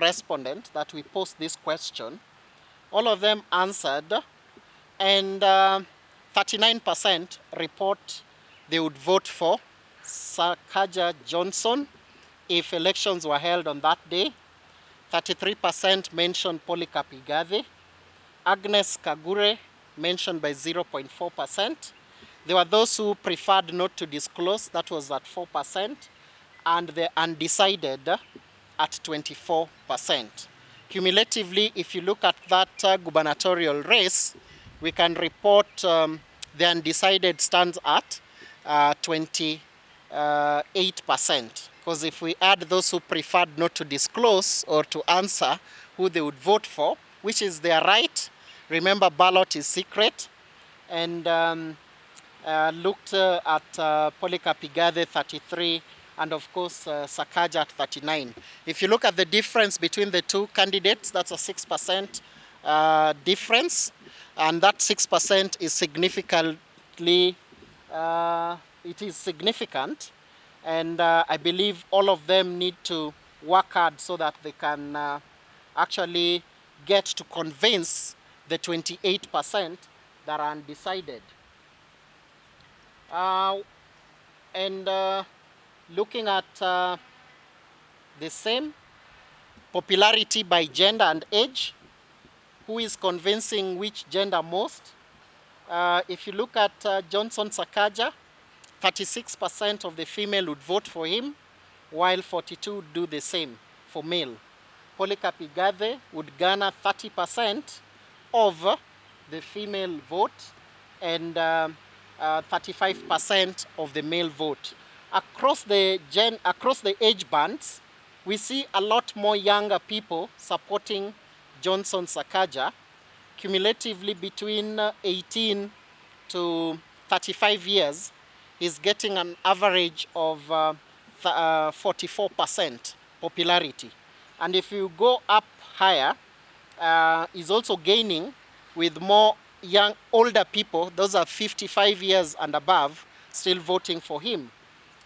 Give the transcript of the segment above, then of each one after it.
respondents that we posed this question, all of them answered, and 39% report they would vote for Sakaja Johnson if elections were held on that day. 33% mentioned Polycarp Igathe. Agnes Kagure mentioned by 0.4%. There were those who preferred not to disclose, that was at 4%, and the undecided at 24%. Cumulatively, if you look at that gubernatorial race, we can report the undecided stands at 28%. Because if we add those who preferred not to disclose or to answer who they would vote for, which is their right, remember ballot is secret, and looked at Polycarp Igathe 33, and of course Sakaja at 39. If you look at the difference between the two candidates, that's a 6% difference, and that 6% is significantly, it is significant, and I believe all of them need to work hard so that they can actually get to convince the 28% that are undecided. Looking at the same popularity by gender and age, who is convincing which gender most? If you look at Johnson Sakaja, 36% of the female would vote for him, while 42% would do the same for male. Polycarp Igathe would garner 30% of the female vote and 35% of the male vote. Across the age bands, we see a lot more younger people supporting Johnson Sakaja. Cumulatively between 18 to 35 years, is getting an average of 44% popularity. And if you go up higher, is also gaining with more older people, those are 55 years and above, still voting for him.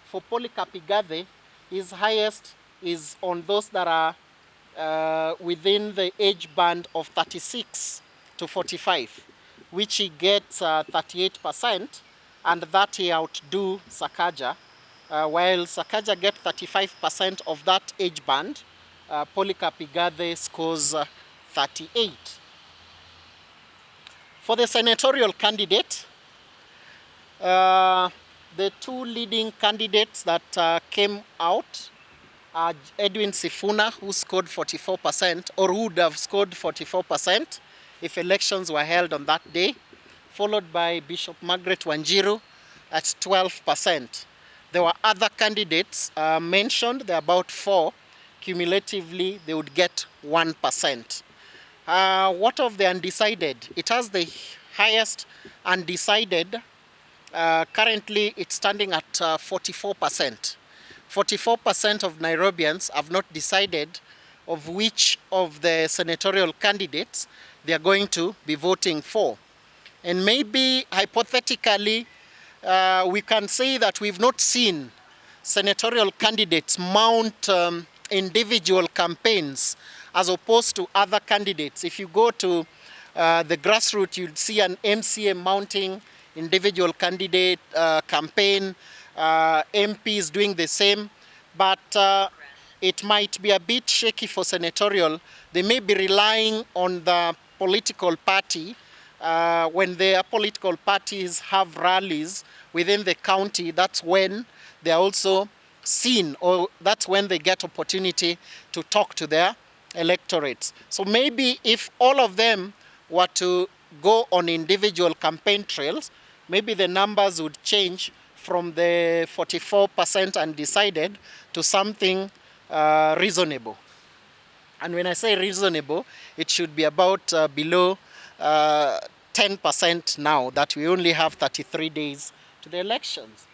For Polycarp Igathe, his highest is on those that are within the age band of 36 to 45, which he gets 38%, and that he outdo Sakaja. While Sakaja gets 35% of that age band, Polycarp Igathe scores 38. For the senatorial candidate, the two leading candidates that came out are Edwin Sifuna, who scored 44%, or who would have scored 44% if elections were held on that day, followed by Bishop Margaret Wanjiru at 12%. There were other candidates mentioned, there are about 4. Cumulatively, they would get 1%. What of the undecided? It has the highest undecided. Currently, it's standing at 44%. 44% of Nairobians have not decided of which of the senatorial candidates they are going to be voting for. And maybe, hypothetically, we can say that we've not seen senatorial candidates mount individual campaigns as opposed to other candidates. If you go to the grassroots, you'll see an MCA mounting individual candidate campaign, MPs doing the same, but it might be a bit shaky for senatorial. They may be relying on the political party. When their political parties have rallies within the county, that's when they are also seen, or that's when they get opportunity to talk to their electorates. So maybe if all of them were to go on individual campaign trails, maybe the numbers would change from the 44% undecided to something reasonable. And when I say reasonable, it should be about below 10% now that we only have 33 days to the elections.